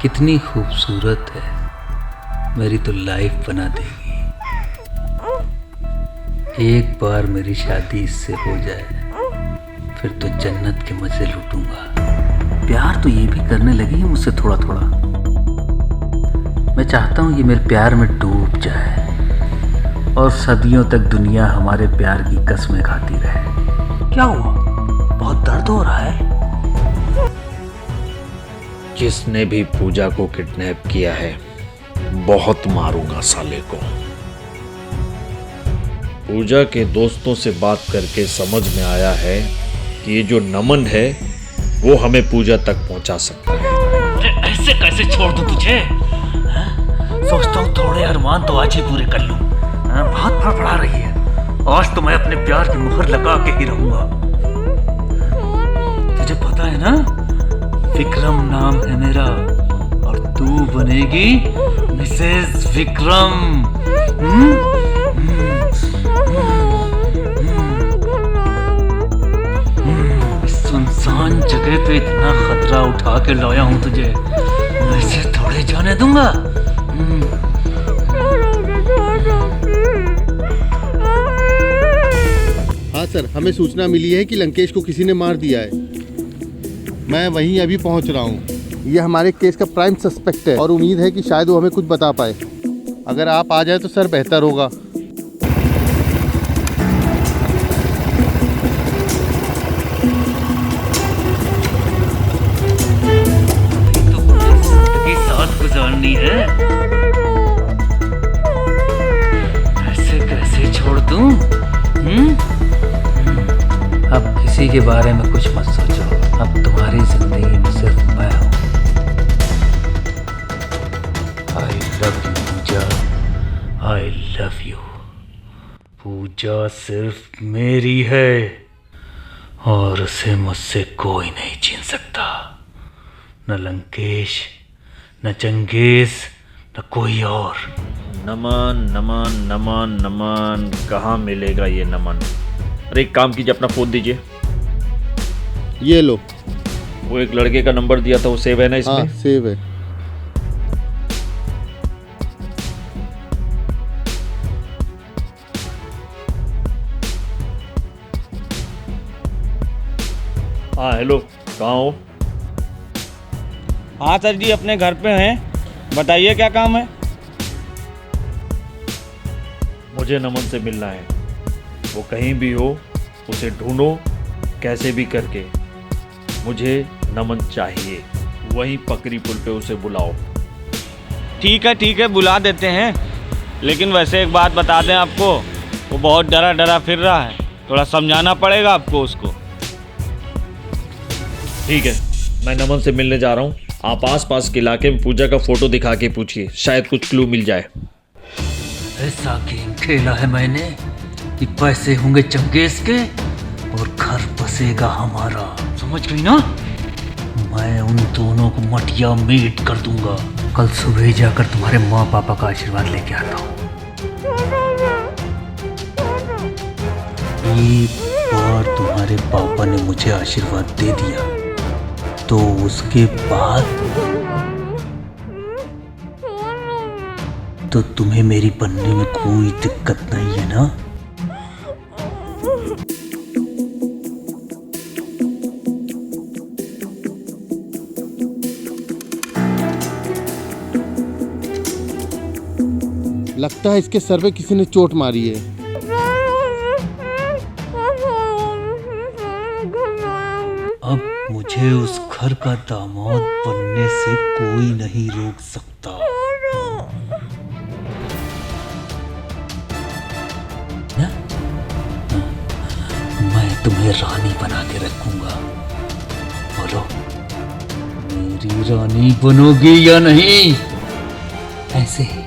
कितनी खूबसूरत है, मेरी तो लाइफ बना देगी। एक बार मेरी शादी इससे हो जाए फिर तो जन्नत के मजे लूटूंगा। प्यार तो ये भी करने लगी है मुझसे थोड़ा थोड़ा। मैं चाहता हूँ ये मेरे प्यार में डूब जाए और सदियों तक दुनिया हमारे प्यार की कस्में खाती रहे। क्या हुआ, बहुत दर्द हो रहा है? जिसने भी पूजा को किडनैप किया है बहुत मारूंगा साले को। पूजा के दोस्तों से बात करके समझ में आया है कि ये जो नमन है वो हमें पूजा तक पहुंचा सकता है। अरे ऐसे कैसे छोड़ दूं तुझे? सोचता हूँ थोड़े अरमान तो आज ही पूरे कर लूं। बहुत फड़फड़ा रही है। आज तो मैं अपने प्यार की मुहर लगा के ही रहूंगा। तुझे पता है ना, विक्रम नाम है मेरा और तू बनेगी मिसेस विक्रम। सुनसान जगह पे इतना खतरा उठा के लाया हूं तुझे, ऐसे थोड़े जाने दूंगा। हाँ सर, हमें सूचना मिली है कि लंकेश को किसी ने मार दिया है। मैं वहीं अभी पहुंच रहा हूं। ये हमारे केस का प्राइम सस्पेक्ट है और उम्मीद है कि शायद वो हमें कुछ बता पाए। अगर आप आ जाए तो सर बेहतर होगा। गुजारनी है, ऐसे कैसे छोड़ दूं? अब किसी के बारे में कुछ मत सोचो। अब तुम्हारी जिंदगी में सिर्फ मैं हूं। I love you Pooja, I love you. Pooja सिर्फ मेरी है और उसे मुझसे कोई नहीं छीन सकता। न लंकेश, न चंगेज, न कोई और। नमन नमन नमन नमन, कहाँ मिलेगा ये नमन? अरे एक काम कीजिए, अपना फोन दीजिए। ये लो। वो एक लड़के का नंबर दिया था, वो सेव है ना इसमें? हाँ सेव है। हाँ हेलो, कहाँ हो? हाँ सर जी, अपने घर पे हैं। बताइए क्या काम है? मुझे नमन से मिलना है। वो कहीं भी हो उसे ढूंढो कैसे भी करके। मुझे नमन चाहिए। वहीं पकरी पुल पे उसे बुलाओ। ठीक है, बुला देते हैं। लेकिन वैसे एक बात बता दें आपको, वो बहुत डरा डरा फिर रहा है। थोड़ा समझाना पड़ेगा आपको उसको। ठीक है, मैं नमन से मिलने जा रहा हूँ। आप आसपास के इलाके में पूजा का फोटो दिखा के पूछिए, शायद कुछ क्लू मिल जाए। ऐसा गेम खेला है मैंने कि पैसे होंगे चंगेज के और घर बसेगा हमारा। समझ गई ना? मैं उन दोनों को मटिया मीट कर दूंगा। कल सुबह जाकर तुम्हारे माँ पापा का आशीर्वाद लेके आता हूँ। एक बार तुम्हारे पापा ने मुझे आशीर्वाद दे दिया तो उसके बाद तो तुम्हें मेरी बनने में कोई दिक्कत नहीं है ना? लगता है इसके सर पे किसी ने चोट मारी है। अब मुझे उस घर का दामाद बनने से कोई नहीं रोक सकता। ना? मैं तुम्हें रानी बना के रखूंगा। बोलो, मेरी रानी बनोगी या नहीं? ऐसे ही,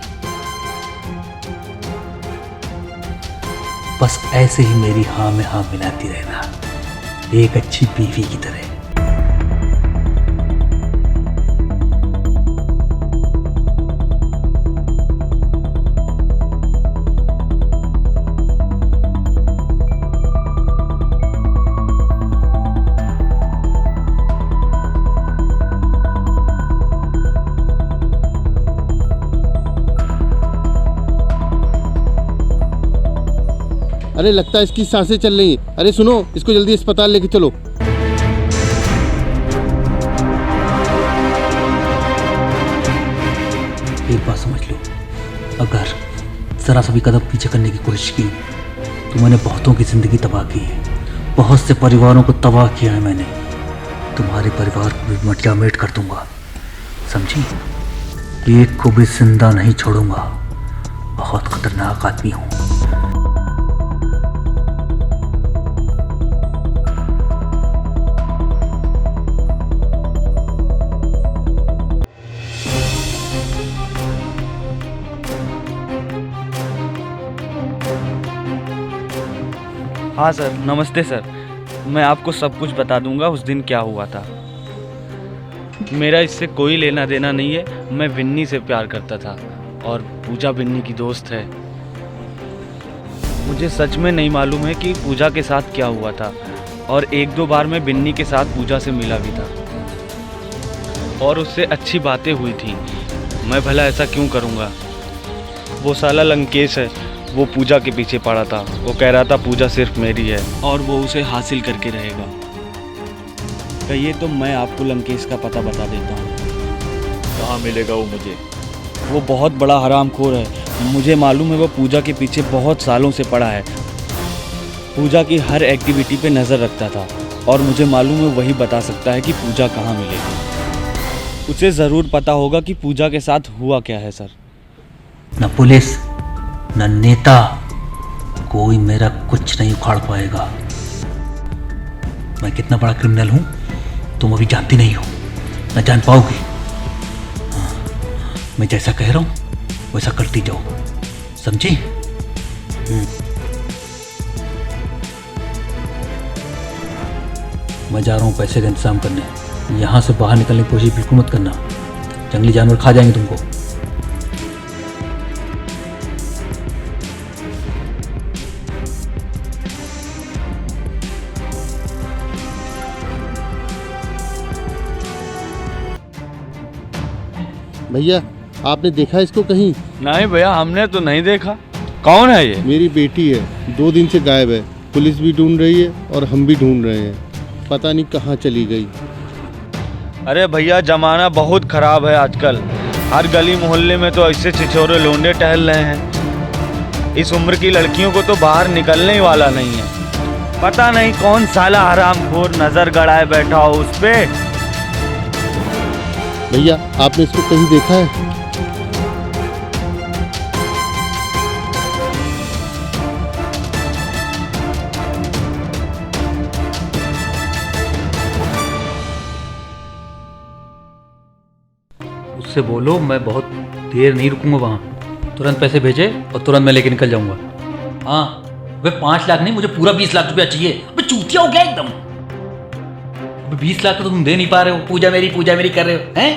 बस ऐसे ही मेरी हाँ में हाँ मिलाती रहना, एक अच्छी बीवी की तरह। अरे लगता है इसकी सांसें चल रही हैं। अरे सुनो, इसको जल्दी अस्पताल लेके चलो। एक बात समझ लो, अगर जरा सा भी कदम पीछे करने की कोशिश की तो मैंने बहुतों की जिंदगी तबाह की है, बहुत से परिवारों को तबाह किया है मैंने। तुम्हारे परिवार को भी मटिया मेट कर दूंगा, समझी? एक को भी जिंदा नहीं छोड़ूंगा। बहुत खतरनाक आदमी हूँ। हाँ सर, नमस्ते सर। मैं आपको सब कुछ बता दूंगा उस दिन क्या हुआ था। मेरा इससे कोई लेना देना नहीं है। मैं विन्नी से प्यार करता था और पूजा विन्नी की दोस्त है। मुझे सच में नहीं मालूम है कि पूजा के साथ क्या हुआ था, और एक दो बार मैं विन्नी के साथ पूजा से मिला भी था और उससे अच्छी बातें हुई थी। मैं भला ऐसा क्यों करूँगा? वो साला लंकेश है, वो पूजा के पीछे पड़ा था। वो कह रहा था पूजा सिर्फ मेरी है और वो उसे हासिल करके रहेगा। कहिए तो मैं आपको लंकेश का पता बता देता हूँ। कहाँ मिलेगा वो मुझे? वो बहुत बड़ा हरामखोर है। मुझे मालूम है वो पूजा के पीछे बहुत सालों से पड़ा है। पूजा की हर एक्टिविटी पे नज़र रखता था और मुझे मालूम है वही बता सकता है कि पूजा कहाँ मिलेगी। उसे ज़रूर पता होगा कि पूजा के साथ हुआ क्या है सर। न पुलिस न नेता, कोई मेरा कुछ नहीं उखाड़ पाएगा। मैं कितना बड़ा क्रिमिनल हूं तुम अभी जानती नहीं हो, न जान पाओगी। हाँ, मैं जैसा कह रहा हूं वैसा करती जाओ, समझी? मैं जा रहा हूं पैसे का इंतजाम करने। यहां से बाहर निकलने की कोशिश बिल्कुल मत करना, जंगली जानवर खा जाएंगे तुमको। भैया, आपने देखा इसको कहीं? नहीं भैया, हमने तो नहीं देखा। कौन है ये? मेरी बेटी है, 2 दिन से गायब है। पुलिस भी ढूंढ रही है और हम भी ढूंढ रहे हैं। पता नहीं कहाँ चली गई। अरे भैया, जमाना बहुत खराब है आजकल। हर गली मोहल्ले में तो ऐसे छिछोरे लोंडे टहल रहे हैं। इस उम्र की लड़कियों को तो बाहर निकलने ही वाला नहीं है। पता नहीं कौन साला हरामखोर नजर गड़ाए बैठा हो उस पे। भैया, आपने इसको कहीं देखा है? उससे बोलो मैं बहुत देर नहीं रुकूंगा वहाँ। तुरंत पैसे भेजे और तुरंत मैं लेके निकल जाऊंगा। हाँ, वे 5 लाख नहीं, मुझे पूरा 20 लाख रुपया चाहिए। मैं चूतिया हो गया एकदम। 20 लाख तो तुम दे नहीं पा रहे हो, पूजा मेरी कर रहे हो हैं?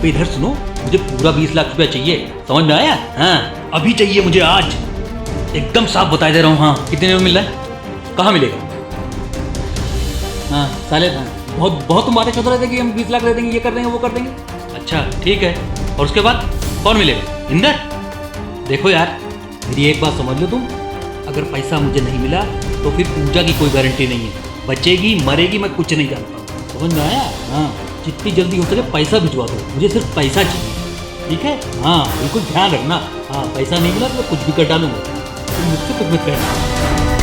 तो इधर सुनो, मुझे पूरा 20 लाख रुपया चाहिए, समझ में आया? हाँ, अभी चाहिए मुझे, आज एकदम साफ बता दे रहा हूँ। हाँ, कितने में मिल रहा है? कहाँ मिलेगा? हाँ साले, बहुत तुम बातें चल रहे थे कि हम 20 लाख दे देंगे, ये कर देंगे, वो कर देंगे। अच्छा ठीक है, और उसके बाद कौन मिलेगा? इंदर? देखो यार, मेरी एक बात समझ लो तुम, अगर पैसा मुझे नहीं मिला तो फिर पूजा की कोई गारंटी नहीं है। बचेगी मरेगी मैं कुछ नहीं जानता, समझ में आया? हाँ, जितनी जल्दी हो सके पैसा भिजवा दो, मुझे सिर्फ पैसा चाहिए, ठीक है? हाँ बिल्कुल ध्यान रखना। हाँ, पैसा नहीं मिला तो कुछ भी कर डालूंगा, तुम मुझसे कुछ मत कहना।